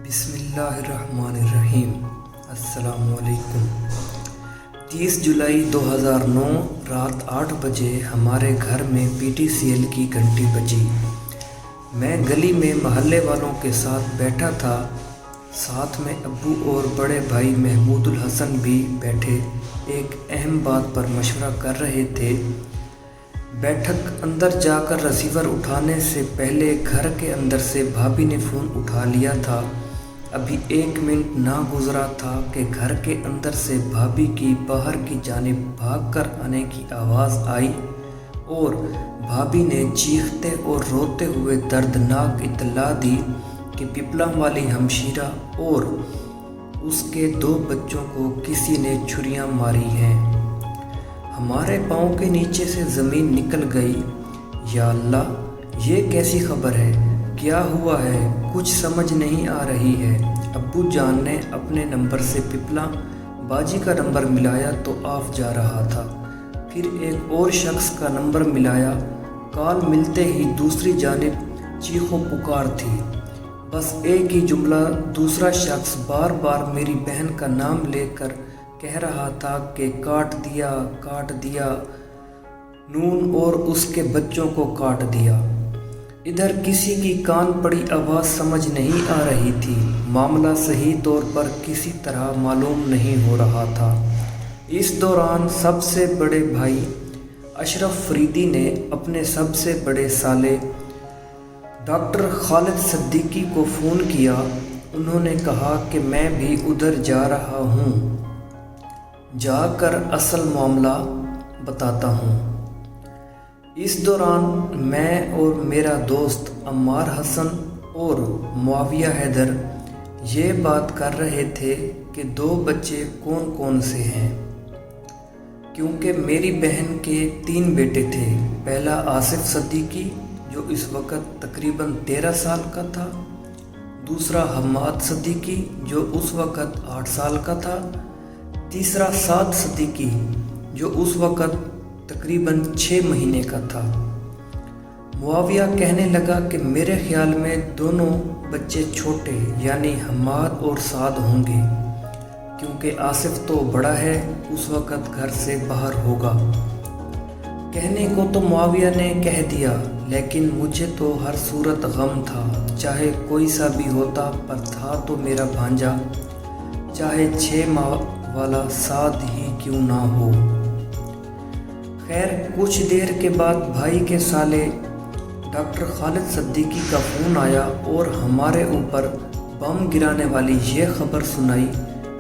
بسم اللہ الرحمن الرحیم۔ السلام علیکم۔ 30 جولائی 2009 رات 8 بجے ہمارے گھر میں PTCL کی گھنٹی بجی۔ میں گلی میں محلے والوں کے ساتھ بیٹھا تھا، ساتھ میں ابو اور بڑے بھائی محمود الحسن بھی بیٹھے ایک اہم بات پر مشورہ کر رہے تھے۔ بیٹھک اندر جا کر ریسیور اٹھانے سے پہلے گھر کے اندر سے بھابھی نے فون اٹھا لیا تھا۔ ابھی 1 منٹ نہ گزرا تھا کہ گھر کے اندر سے بھابھی کی باہر کی جانب بھاگ کر آنے کی آواز آئی اور بھابھی نے چیختے اور روتے ہوئے دردناک اطلاع دی کہ پیپلم والی ہمشیرہ اور اس کے 2 بچوں کو کسی نے چھریاں ماری ہیں۔ ہمارے پاؤں کے نیچے سے زمین نکل گئی۔ یا اللہ، یہ کیسی خبر ہے؟ کیا ہوا ہے؟ کچھ سمجھ نہیں آ رہی ہے۔ ابو جان نے اپنے نمبر سے پیپلا باجی کا نمبر ملایا تو آف جا رہا تھا، پھر ایک اور شخص کا نمبر ملایا، کال ملتے ہی دوسری جانب چیخو پکار تھی، بس ایک ہی جملہ۔ دوسرا شخص بار بار میری بہن کا نام لے کر کہہ رہا تھا کہ کاٹ دیا نون اور اس کے بچوں کو کاٹ دیا۔ ادھر کسی کی کان پڑی آواز سمجھ نہیں آ رہی تھی۔ معاملہ صحیح طور پر کسی طرح معلوم نہیں ہو رہا تھا۔ اس دوران سب سے بڑے بھائی اشرف فریدی نے اپنے سب سے بڑے سالے ڈاکٹر خالد صدیقی کو فون کیا۔ انہوں نے کہا کہ میں بھی ادھر جا رہا ہوں، جا کر اصل معاملہ بتاتا ہوں۔ اس دوران میں اور میرا دوست عمار حسن اور معاویہ حیدر یہ بات کر رہے تھے کہ 2 بچے کون کون سے ہیں، کیونکہ میری بہن کے 3 بیٹے تھے۔ پہلا آصف صدیقی جو اس وقت تقریباً 13 سال کا تھا، دوسرا حماد صدیقی جو اس وقت 8 سال کا تھا، تیسرا سعد صدیقی جو اس وقت تقریباً 6 مہینے کا تھا۔ معاویہ کہنے لگا کہ میرے خیال میں دونوں بچے چھوٹے یعنی حماد اور سعد ہوں گے، کیونکہ آصف تو بڑا ہے، اس وقت گھر سے باہر ہوگا۔ کہنے کو تو معاویہ نے کہہ دیا، لیکن مجھے تو ہر صورت غم تھا، چاہے کوئی سا بھی ہوتا، پر تھا تو میرا بھانجا، چاہے 6 ماہ والا سعد ہی کیوں نہ ہو۔ خیر، کچھ دیر کے بعد بھائی کے سالے ڈاکٹر خالد صدیقی کا فون آیا اور ہمارے اوپر بم گرانے والی یہ خبر سنائی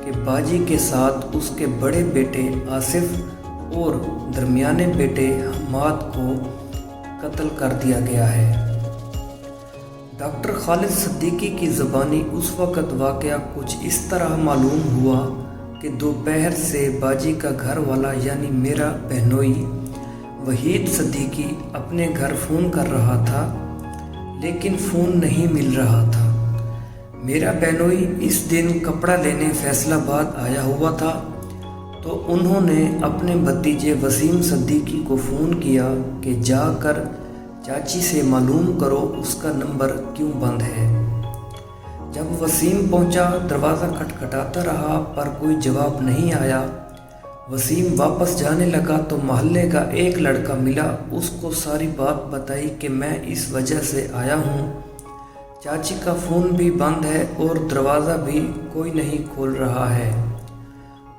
کہ باجی کے ساتھ اس کے بڑے بیٹے آصف اور درمیانے بیٹے حماد کو قتل کر دیا گیا ہے۔ ڈاکٹر خالد صدیقی کی زبانی اس وقت واقعہ کچھ اس طرح معلوم ہوا کہ دوپہر سے باجی کا گھر والا یعنی میرا بہنوئی وحید صدیقی اپنے گھر فون کر رہا تھا، لیکن فون نہیں مل رہا تھا۔ میرا بہنوئی اس دن کپڑا لینے فیصل آباد آیا ہوا تھا، تو انہوں نے اپنے بھتیجے وسیم صدیقی کو فون کیا کہ جا کر چاچی سے معلوم کرو اس کا نمبر کیوں بند ہے۔ جب وسیم پہنچا، دروازہ کھٹکھٹاتا رہا پر کوئی جواب نہیں آیا۔ وسیم واپس جانے لگا تو محلے کا ایک لڑکا ملا، اس کو ساری بات بتائی کہ میں اس وجہ سے آیا ہوں، چاچی کا فون بھی بند ہے اور دروازہ بھی کوئی نہیں کھول رہا ہے۔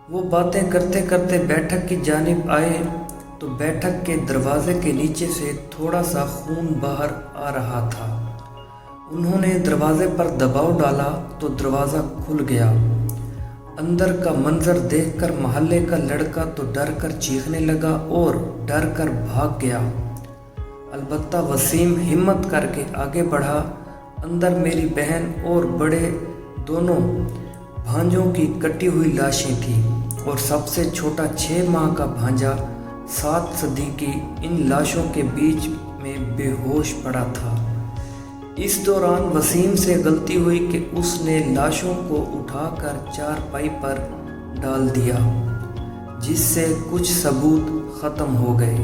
وہ باتیں کرتے کرتے بیٹھک کی جانب آئے تو بیٹھک کے دروازے کے نیچے سے تھوڑا سا خون باہر آ رہا تھا۔ انہوں نے دروازے پر دباؤ ڈالا تو دروازہ کھل گیا۔ اندر کا منظر دیکھ کر محلے کا لڑکا تو ڈر کر چیخنے لگا اور ڈر کر بھاگ گیا، البتہ وسیم ہمت کر کے آگے بڑھا۔ اندر میری بہن اور بڑے دونوں بھانجوں کی کٹی ہوئی لاشیں تھیں اور سب سے چھوٹا 6 ماہ کا بھانجا سعد صدیقی ان لاشوں کے بیچ میں بے ہوش پڑا تھا۔ اس دوران وسیم سے غلطی ہوئی کہ اس نے لاشوں کو اٹھا کر چارپائی پر ڈال دیا، جس سے کچھ ثبوت ختم ہو گئے۔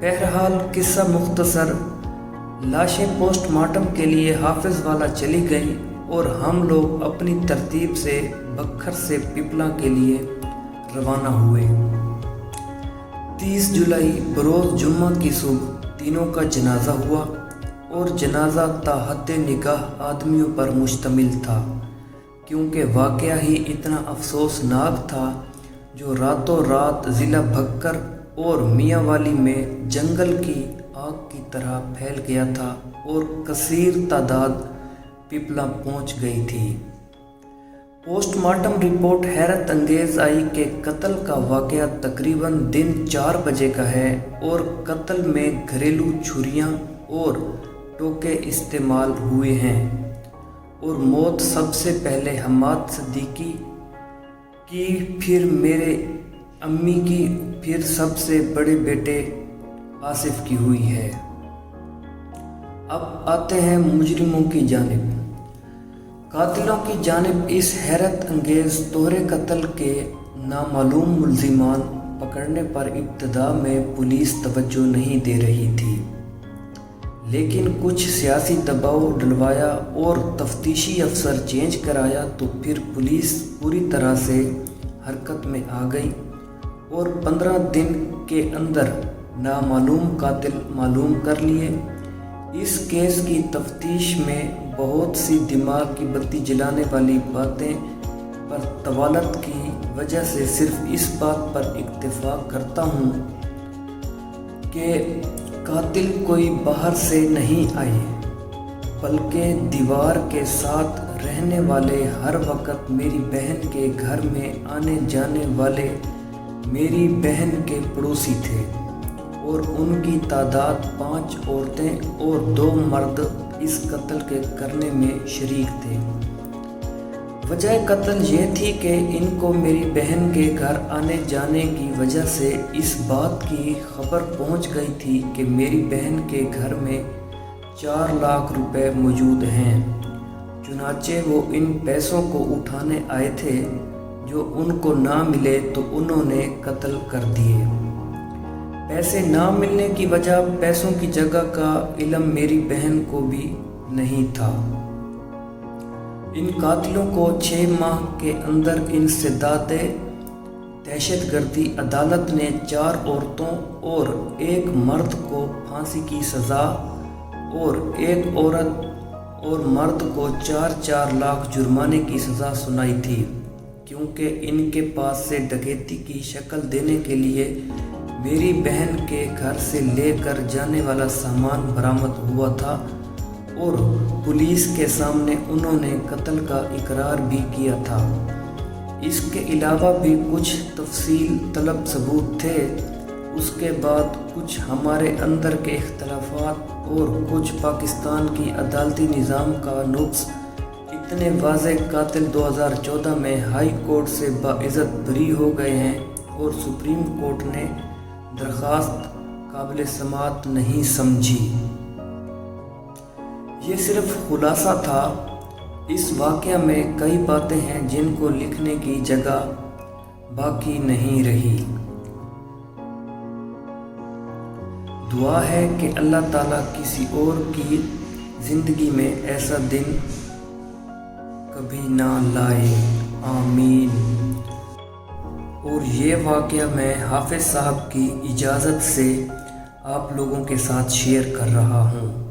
بہرحال قصہ مختصر، لاشیں پوسٹ مارٹم کے لیے حافظ والا چلی گئیں اور ہم لوگ اپنی ترتیب سے بکھر سے پپلا کے لیے روانہ ہوئے۔ 30 جولائی بروز جمعہ کی صبح تینوں کا جنازہ ہوا اور جنازہ تا حد نگاہ آدمیوں پر مشتمل تھا، کیونکہ واقعہ ہی اتنا افسوسناک تھا جو راتوں رات ضلع بکھر اور میاں والی میں جنگل کی آگ کی طرح پھیل گیا تھا اور کثیر تعداد پپلا پہنچ گئی تھی۔ پوسٹ مارٹم رپورٹ حیرت انگیز آئی کہ قتل کا واقعہ تقریباً دن 4 بجے کا ہے اور قتل میں گھریلو چھریاں اور ٹوکے استعمال ہوئے ہیں، اور موت سب سے پہلے حماد صدیقی کی، پھر میرے امی کی، پھر سب سے بڑے بیٹے آصف کی ہوئی ہے۔ اب آتے ہیں مجرموں کی جانب۔ قاتلوں کی جانب اس حیرت انگیز دوہرے قتل کے نامعلوم ملزمان پکڑنے پر ابتدا میں پولیس توجہ نہیں دے رہی تھی، لیکن کچھ سیاسی دباؤ ڈلوایا اور تفتیشی افسر چینج کرایا تو پھر پولیس پوری طرح سے حرکت میں آ گئی اور 15 دن کے اندر نامعلوم قاتل معلوم کر لیے۔ اس کیس کی تفتیش میں بہت سی دماغ کی بتی جلانے والی باتیں پر طوالت کی وجہ سے صرف اس بات پر اکتفا کرتا ہوں کہ قاتل کوئی باہر سے نہیں آئے، بلکہ دیوار کے ساتھ رہنے والے، ہر وقت میری بہن کے گھر میں آنے جانے والے میری بہن کے پڑوسی تھے، اور ان کی تعداد 5 عورتیں اور 2 مرد اس قتل کے کرنے میں شریک تھے۔ وجہ قتل یہ تھی کہ ان کو میری بہن کے گھر آنے جانے کی وجہ سے اس بات کی خبر پہنچ گئی تھی کہ میری بہن کے گھر میں 4 لاکھ روپے موجود ہیں، چنانچہ وہ ان پیسوں کو اٹھانے آئے تھے۔ جو ان کو نہ ملے تو انہوں نے قتل کر دیے۔ پیسے نہ ملنے کی وجہ پیسوں کی جگہ کا علم میری بہن کو بھی نہیں تھا۔ ان قاتلوں کو 6 ماہ کے اندر انسداد دہشت گردی عدالت نے 4 عورتوں اور 1 مرد کو پھانسی کی سزا اور 1 عورت اور مرد کو 4 لاکھ جرمانے کی سزا سنائی تھی، کیونکہ ان کے پاس سے ڈکیتی کی شکل دینے کے لیے میری بہن کے گھر سے لے کر جانے والا سامان برآمد ہوا تھا، اور پولیس کے سامنے انہوں نے قتل کا اقرار بھی کیا تھا۔ اس کے علاوہ بھی کچھ تفصیل طلب ثبوت تھے۔ اس کے بعد کچھ ہمارے اندر کے اختلافات اور کچھ پاکستان کی عدالتی نظام کا نقص اتنے واضح قاتل 2014 میں ہائی کورٹ سے باعزت بری ہو گئے ہیں اور سپریم کورٹ نے درخواست قابل سماعت نہیں سمجھی۔ یہ صرف خلاصہ تھا۔ اس واقعہ میں کئی باتیں ہیں جن کو لکھنے کی جگہ باقی نہیں رہی۔ دعا ہے کہ اللہ تعالیٰ کسی اور کی زندگی میں ایسا دن کبھی نہ لائے، آمین۔ اور یہ واقعہ میں حافظ صاحب کی اجازت سے آپ لوگوں کے ساتھ شیئر کر رہا ہوں۔